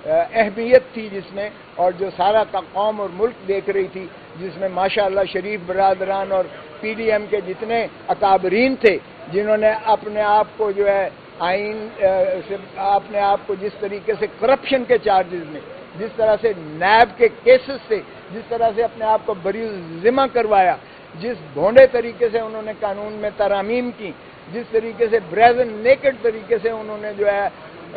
اہمیت تھی جس میں، اور جو سارا قوم اور ملک دیکھ رہی تھی، جس میں ماشاءاللہ شریف برادران اور پی ڈی ایم کے جتنے اکابرین تھے جنہوں نے اپنے آپ کو جو ہے آئین سے اپنے آپ کو جس طریقے سے کرپشن کے چارجز میں، جس طرح سے نیب کے کیسز سے جس طرح سے اپنے آپ کو بری ذمہ کروایا، جس بھونڈے طریقے سے انہوں نے قانون میں ترامیم کی، جس طریقے سے بریزن نیکڈ طریقے سے انہوں نے جو ہے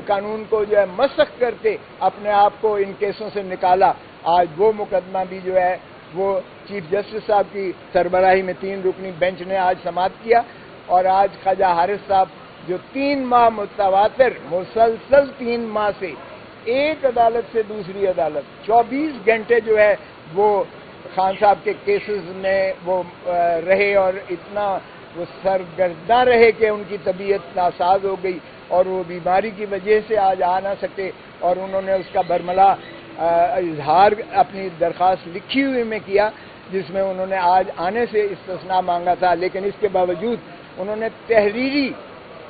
قانون کو جو ہے مسخ کر کے اپنے آپ کو ان کیسوں سے نکالا، آج وہ مقدمہ بھی جو ہے وہ چیف جسٹس صاحب کی سربراہی میں 3 رکنی بینچ نے آج سماعت کیا، اور آج خواجہ حارث صاحب جو 3 ماہ متواتر مسلسل 3 ماہ سے ایک عدالت سے دوسری عدالت 24 گھنٹے جو ہے وہ خان صاحب کے کیسز میں وہ رہے، اور اتنا وہ سرگرداں رہے کہ ان کی طبیعت ناساز ہو گئی اور وہ بیماری کی وجہ سے آج آ نہ سکے، اور انہوں نے اس کا برملا اظہار اپنی درخواست لکھی ہوئی میں کیا، جس میں انہوں نے آج آنے سے استثناء مانگا تھا، لیکن اس کے باوجود انہوں نے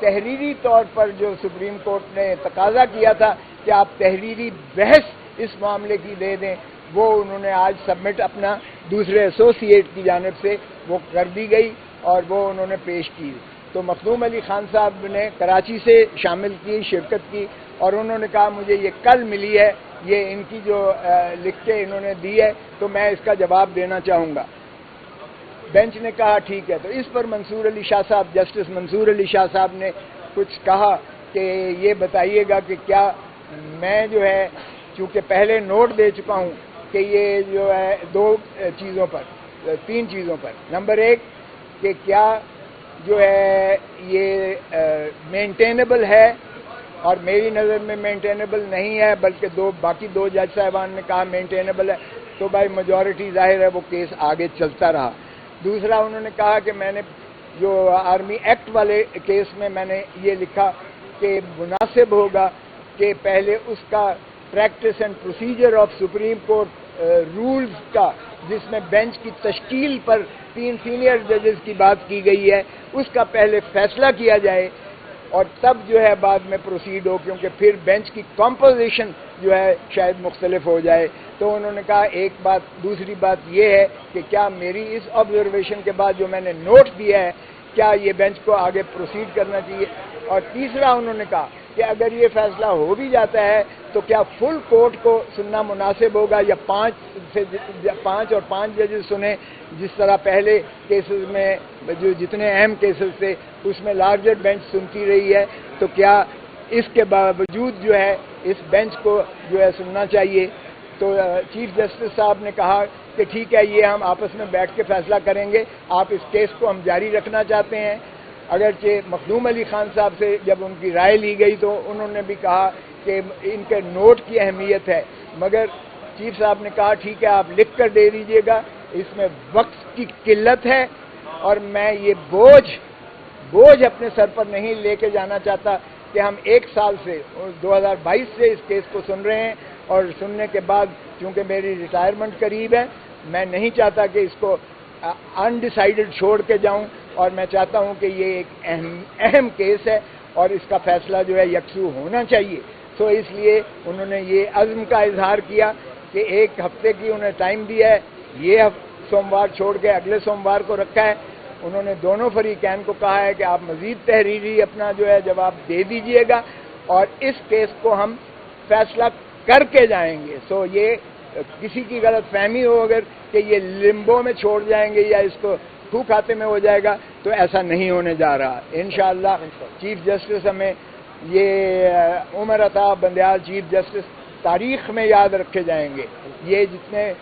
تحریری طور پر جو سپریم کورٹ نے تقاضا کیا تھا کہ آپ تحریری بحث اس معاملے کی دے دیں، وہ انہوں نے آج سبمٹ اپنا دوسرے ایسوسیٹ کی جانب سے وہ کر دی گئی اور وہ انہوں نے پیش کی۔ تو مخدوم علی خان صاحب نے کراچی سے شامل کی، شرکت کی، اور انہوں نے کہا مجھے یہ کل ملی ہے، یہ ان کی جو لکھ کے انہوں نے دی ہے تو میں اس کا جواب دینا چاہوں گا۔ بینچ نے کہا ٹھیک ہے، تو اس پر منصور علی شاہ صاحب، جسٹس منصور علی شاہ صاحب نے کچھ کہا کہ یہ بتائیے گا کہ کیا میں جو ہے چونکہ پہلے نوٹ دے چکا ہوں کہ یہ جو ہے 3 چیزوں پر، نمبر 1 کہ کیا جو ہے یہ مینٹینیبل ہے، اور میری نظر میں مینٹینیبل نہیں ہے، بلکہ باقی 2 جج صاحبان نے کہا مینٹینیبل ہے، تو بھائی میجورٹی ظاہر ہے وہ کیس آگے چلتا رہا۔ دوسرا انہوں نے کہا کہ میں نے جو آرمی ایکٹ والے کیس میں میں نے یہ لکھا کہ مناسب ہوگا کہ پہلے اس کا practice and procedure of supreme court rules کا، جس میں بینچ کی تشکیل پر 3 سینئر ججز کی بات کی گئی ہے، اس کا پہلے فیصلہ کیا جائے اور تب جو ہے بعد میں پروسیڈ ہو، کیونکہ پھر بینچ کی کمپوزیشن جو ہے شاید مختلف ہو جائے۔ تو انہوں نے کہا ایک بات، دوسری بات یہ ہے کہ کیا میری اس آبزرویشن کے بعد جو میں نے نوٹ دیا ہے کیا یہ بینچ کو آگے پروسیڈ کرنا چاہیے، اور تیسرا انہوں نے کہا کہ اگر یہ فیصلہ ہو بھی جاتا ہے تو کیا فل کورٹ کو سننا مناسب ہوگا یا 5 اور 5 ججز سنیں، جس طرح پہلے کیسز میں جو جتنے اہم کیسز تھے اس میں لارجر بینچ سنتی رہی ہے، تو کیا اس کے باوجود جو ہے اس بینچ کو جو ہے سننا چاہیے۔ تو چیف جسٹس صاحب نے کہا کہ ٹھیک ہے، یہ ہم آپس میں بیٹھ کے فیصلہ کریں گے، آپ اس کیس کو ہم جاری رکھنا چاہتے ہیں۔ اگرچہ مخدوم علی خان صاحب سے جب ان کی رائے لی گئی تو انہوں نے بھی کہا کہ ان کے نوٹ کی اہمیت ہے، مگر چیف صاحب نے کہا ٹھیک ہے آپ لکھ کر دے دیجئے گا، اس میں وقت کی قلت ہے اور میں یہ بوجھ اپنے سر پر نہیں لے کے جانا چاہتا کہ ہم 1 سال سے 2022 سے اس کیس کو سن رہے ہیں، اور سننے کے بعد چونکہ میری ریٹائرمنٹ قریب ہے میں نہیں چاہتا کہ اس کو انڈیسائیڈڈ چھوڑ کے جاؤں، اور میں چاہتا ہوں کہ یہ ایک اہم کیس ہے اور اس کا فیصلہ جو ہے یکسو ہونا چاہیے۔ تو اس لیے انہوں نے یہ عزم کا اظہار کیا کہ 1 ہفتے کی انہیں ٹائم دیا ہے، یہ سوموار چھوڑ کے اگلے سوموار کو رکھا ہے۔ انہوں نے دونوں فریقین کو کہا ہے کہ آپ مزید تحریری اپنا جو ہے جواب دے دیجئے گا اور اس کیس کو ہم فیصلہ کر کے جائیں گے۔ سو یہ کسی کی غلط فہمی ہو اگر کہ یہ لمبو میں چھوڑ جائیں گے یا اس کو خو کھاتے میں ہو جائے گا، تو ایسا نہیں ہونے جا رہا۔ انشاءاللہ چیف جسٹس ہمیں یہ عمر عطا بندیال چیف جسٹس تاریخ میں یاد رکھے جائیں گے۔ یہ جتنے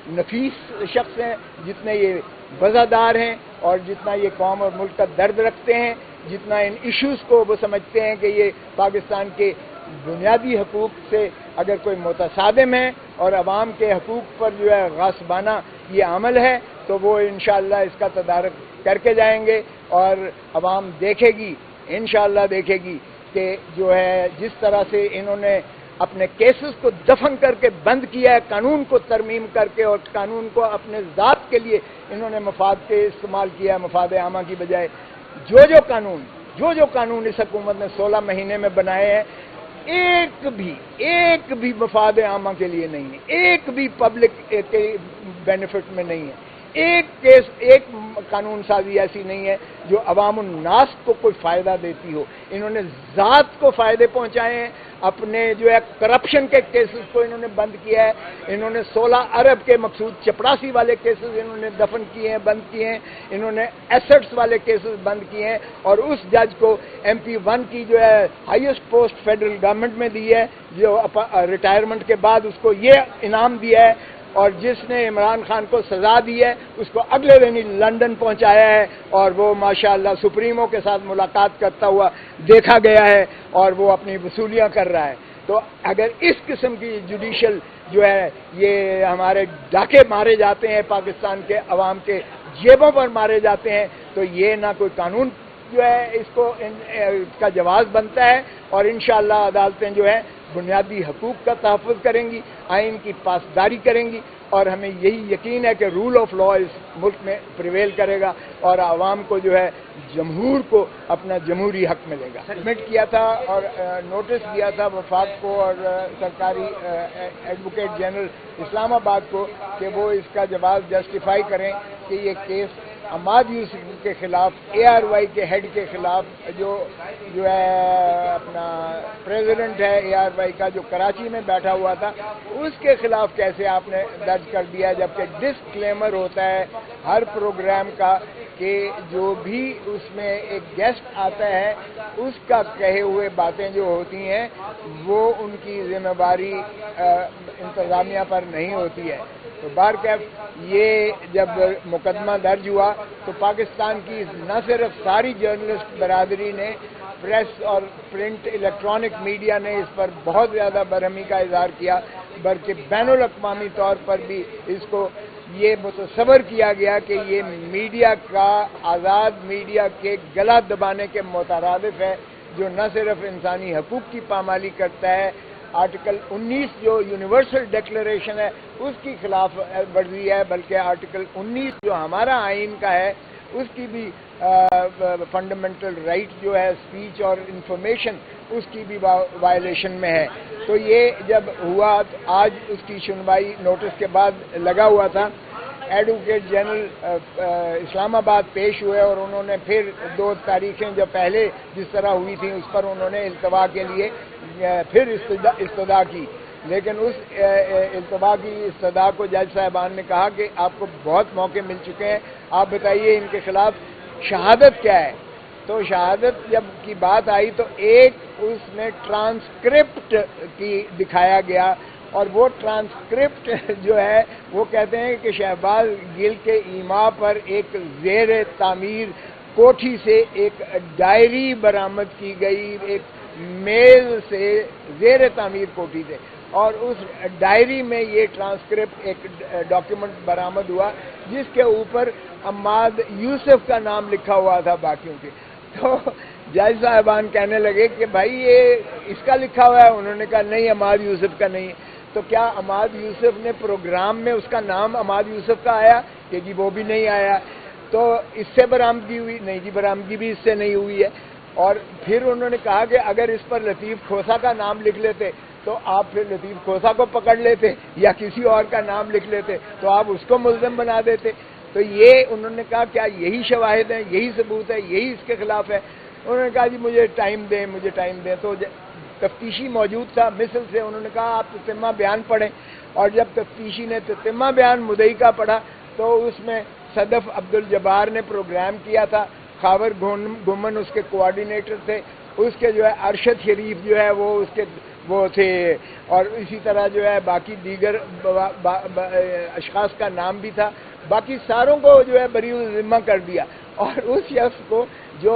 نفیس شخص ہیں، جتنے یہ وزادار ہیں اور جتنا یہ قوم اور ملک کا درد رکھتے ہیں، جتنا ان ایشوز کو وہ سمجھتے ہیں کہ یہ پاکستان کے بنیادی حقوق سے اگر کوئی متصادم ہے اور عوام کے حقوق پر جو ہے غاصبانہ یہ عمل ہے، تو وہ انشاءاللہ اس کا تدارک کر کے جائیں گے، اور عوام دیکھے گی، انشاءاللہ دیکھے گی کہ جو ہے جس طرح سے انہوں نے اپنے کیسز کو دفن کر کے بند کیا ہے، قانون کو ترمیم کر کے اور قانون کو اپنے ذات کے لیے انہوں نے مفاد کے استعمال کیا ہے، مفاد عامہ کی بجائے۔ جو قانون اس حکومت نے 16 مہینے میں بنائے ہیں، ایک بھی مفاد عامہ کے لیے نہیں ہے، ایک بھی پبلک کے بینیفٹ میں نہیں ہے، ایک قانون سازی ایسی نہیں ہے جو عوام الناس کو کوئی فائدہ دیتی ہو۔ انہوں نے ذات کو فائدے پہنچائے ہیں، اپنے جو ہے کرپشن کے کیسز کو انہوں نے بند کیا ہے، انہوں نے 16 ارب کے مقصود چپڑاسی والے کیسز انہوں نے دفن کیے ہیں، بند کیے ہیں، انہوں نے ایسٹس والے کیسز بند کیے ہیں، اور اس جج کو MP1 کی جو ہے ہائیسٹ پوسٹ فیڈرل گورنمنٹ میں دی ہے، جو ریٹائرمنٹ کے بعد اس کو یہ انعام دیا ہے، اور جس نے عمران خان کو سزا دی ہے اس کو اگلے دن ہی لندن پہنچایا ہے، اور وہ ماشاءاللہ سپریمو کے ساتھ ملاقات کرتا ہوا دیکھا گیا ہے، اور وہ اپنی وصولیاں کر رہا ہے۔ تو اگر اس قسم کی جوڈیشل جو ہے یہ ہمارے ڈاکے مارے جاتے ہیں، پاکستان کے عوام کے جیبوں پر مارے جاتے ہیں، تو یہ نہ کوئی قانون جو ہے اس کو کا جواز بنتا ہے، اور انشاءاللہ عدالتیں جو ہے بنیادی حقوق کا تحفظ کریں گی، آئین کی پاسداری کریں گی، اور ہمیں یہی یقین ہے کہ رول آف لا اس ملک میں پریویل کرے گا، اور عوام کو جو ہے جمہور کو اپنا جمہوری حق ملے گا۔ سبمٹ کیا تھا اور نوٹس دیا تھا وفاق کو اور سرکاری ایڈوکیٹ جنرل اسلام آباد کو کہ وہ اس کا جواز جسٹیفائی کریں کہ یہ کیس عماد یوسف کے خلاف ARY کے ہیڈ کے خلاف جو ہے اپنا پریزیڈنٹ ہے ARY کا جو کراچی میں بیٹھا ہوا تھا، اس کے خلاف کیسے آپ نے درج کر دیا، جبکہ ڈسکلیمر ہوتا ہے ہر پروگرام کا کہ جو بھی اس میں ایک گیسٹ آتا ہے اس کا کہے ہوئے باتیں جو ہوتی ہیں وہ ان کی ذمہ داری انتظامیہ پر نہیں ہوتی ہے۔ تو بہرکیف یہ جب مقدمہ درج ہوا تو پاکستان کی نہ صرف ساری جرنلسٹ برادری نے، پریس اور پرنٹ الیکٹرانک میڈیا نے اس پر بہت زیادہ برہمی کا اظہار کیا، بلکہ بین الاقوامی طور پر بھی اس کو یہ متصور کیا گیا کہ یہ میڈیا کا، آزاد میڈیا کے گلا دبانے کے مترادف ہے، جو نہ صرف انسانی حقوق کی پامالی کرتا ہے، آرٹیکل 19 جو یونیورسل ڈکلیریشن ہے اس کی خلاف ورزی ہے، بلکہ آرٹیکل 19 جو ہمارا آئین کا ہے اس کی بھی فنڈامنٹل رائٹ جو ہے اسپیچ اور انفارمیشن اس کی بھی وائلیشن میں ہے۔ تو یہ جب ہوا آج اس کی سنوائی نوٹس کے بعد لگا ہوا تھا، ایڈوکیٹ جنرل اسلام آباد پیش ہوئے اور انہوں نے پھر 2 تاریخیں جو پہلے جس طرح ہوئی تھیں اس پر انہوں نے التوا کے لیے پھر استدعا کی، لیکن اس التوا کی استدعا کو جج صاحبان نے کہا کہ آپ کو بہت موقع مل چکے ہیں، آپ بتائیے ان کے خلاف شہادت کیا ہے۔ تو شہادت جب کی بات آئی تو ایک اس میں ٹرانسکرپٹ کی دکھایا گیا، اور وہ ٹرانسکرپٹ جو ہے وہ کہتے ہیں کہ شہباز گل کے ایما پر ایک زیر تعمیر کوٹھی سے ایک ڈائری برآمد کی گئی، ایک میز سے زیر تعمیر کوٹھی سے، اور اس ڈائری میں یہ ٹرانسکرپٹ ایک ڈاکیومنٹ برآمد ہوا جس کے اوپر عماد یوسف کا نام لکھا ہوا تھا باقیوں کے۔ تو جج صاحبان کہنے لگے کہ بھائی یہ اس کا لکھا ہوا ہے، انہوں نے کہا نہیں عماد یوسف کا نہیں ہے۔ تو کیا عماد یوسف نے پروگرام میں اس کا نام عماد یوسف کا آیا؟ کہ جی وہ بھی نہیں آیا۔ تو اس سے برآمدگی ہوئی؟ نہیں جی برآمدگی بھی اس سے نہیں ہوئی ہے۔ اور پھر انہوں نے کہا کہ اگر اس پر لطیف کھوسا کا نام لکھ لیتے تو آپ پھر لطیف کھوسا کو پکڑ لیتے، یا کسی اور کا نام لکھ لیتے تو آپ اس کو ملزم بنا دیتے۔ تو یہ انہوں نے کہا کیا یہی شواہد ہیں، یہی ثبوت ہے، یہی اس کے خلاف ہے؟ انہوں نے کہا جی مجھے ٹائم دیں، مجھے ٹائم دیں۔ تو تفتیشی موجود تھا مثل سے، انہوں نے کہا آپ تتمہ بیان پڑھیں، اور جب تفتیشی نے تتمہ بیان مدعی کا پڑھا تو اس میں صدف عبدالجبار نے پروگرام کیا تھا، خاور گھمن اس کے کوآرڈینیٹر تھے، اس کے جو ہے ارشد شریف جو ہے وہ اس کے وہ تھے، اور اسی طرح جو ہے باقی دیگر اشخاص کا نام بھی تھا، باقی ساروں کو جو ہے بری الذمہ کر دیا، اور اس شخص کو جو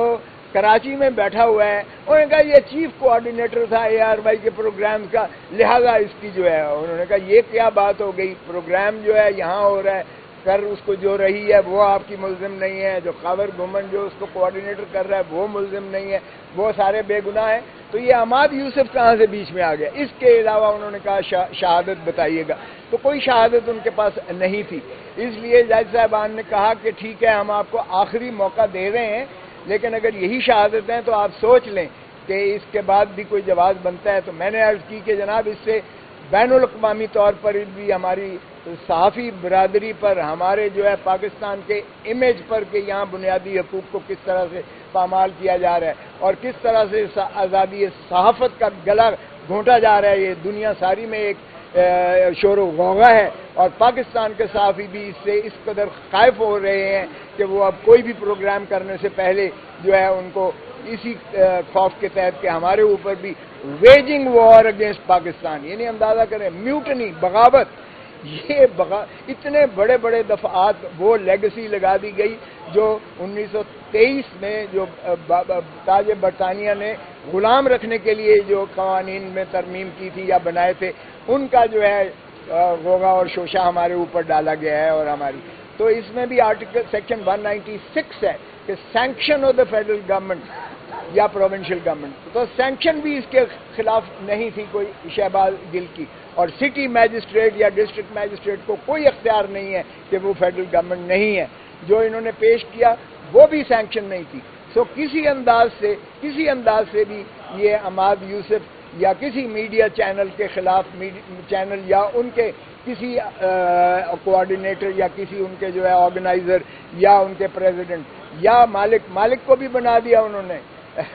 کراچی میں بیٹھا ہوا ہے انہوں نے کہا یہ چیف کوآرڈینیٹر تھا ARY کے پروگرام کا، لہذا اس کی جو ہے انہوں نے کہا یہ کیا بات ہو گئی، پروگرام جو ہے یہاں ہو رہا ہے، کر اس کو جو رہی ہے وہ آپ کی ملزم نہیں ہے، جو خاور گھمن جو اس کو کوآرڈینیٹر کر رہا ہے وہ ملزم نہیں ہے، وہ سارے بے گناہ ہیں۔ تو یہ عماد یوسف کہاں سے بیچ میں آ گیا؟ اس کے علاوہ انہوں نے کہا شہادت بتائیے گا، تو کوئی شہادت ان کے پاس نہیں تھی۔ اس لیے جج صاحبان نے کہا کہ ٹھیک ہے ہم آپ کو آخری موقع دے رہے ہیں، لیکن اگر یہی شہادت ہیں تو آپ سوچ لیں کہ اس کے بعد بھی کوئی جواز بنتا ہے، تو میں نے عرض کی کہ جناب اس سے بین الاقوامی طور پر بھی ہماری صحافی برادری پر، ہمارے جو ہے پاکستان کے امیج پر کہ یہاں بنیادی حقوق کو کس طرح سے پامال کیا جا رہا ہے اور کس طرح سے آزادی صحافت کا گلا گھونٹا جا رہا ہے، یہ دنیا ساری میں ایک شور و غوغا ہے، اور پاکستان کے صحافی بھی اس سے اس قدر خائف ہو رہے ہیں کہ وہ اب کوئی بھی پروگرام کرنے سے پہلے جو ہے ان کو اسی خوف کے تحت کہ ہمارے اوپر بھی ویجنگ وار اگینسٹ پاکستان، یعنی اندازہ کریں میوٹنی، بغاوت، یہ اتنے بڑے بڑے دفعات وہ لیگسی لگا دی گئی جو 1923 میں جو تاج برطانیہ نے غلام رکھنے کے لیے جو قوانین میں ترمیم کی تھی یا بنائے تھے، ان کا جو ہے غوغا اور شوشہ ہمارے اوپر ڈالا گیا ہے. اور ہماری تو اس میں بھی آرٹیکل سیکشن 196 ہے کہ sanction of the federal government یا پروونشل گورنمنٹ، تو سینکشن بھی اس کے خلاف نہیں تھی کوئی شہباز گل کی، اور سٹی میجسٹریٹ یا ڈسٹرکٹ میجسٹریٹ کو کوئی اختیار نہیں ہے کہ وہ فیڈرل گورنمنٹ نہیں ہے. جو انہوں نے پیش کیا وہ بھی سینکشن نہیں تھی. سو کسی انداز سے بھی یہ عماد یوسف یا کسی میڈیا چینل کے خلاف چینل یا ان کے کسی کوآرڈینیٹر یا کسی ان کے جو ہے آرگنائزر یا ان کے پریزیڈنٹ یا مالک کو بھی بنا دیا انہوں نے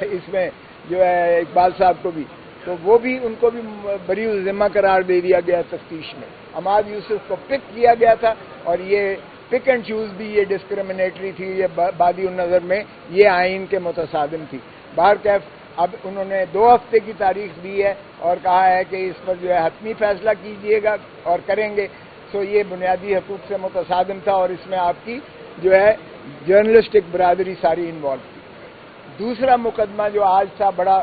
اس میں جو ہے اقبال صاحب کو بھی، تو وہ بھی ان کو بھی بری ذمہ قرار دے دیا گیا تفتیش میں. عماد یوسف کو پک کیا گیا تھا، اور یہ پک اینڈ چوز بھی یہ ڈسکریمنیٹری تھی، یہ بادی النظر میں یہ آئین کے متصادم تھی. بہرکیف اب انہوں نے 2 ہفتے کی تاریخ دی ہے اور کہا ہے کہ اس پر جو ہے حتمی فیصلہ کیجئے گا اور کریں گے. سو یہ بنیادی حقوق سے متصادم تھا، اور اس میں آپ کی جو ہے جرنلسٹک برادری ساری انوالو تھی. دوسرا مقدمہ جو آج تھا بڑا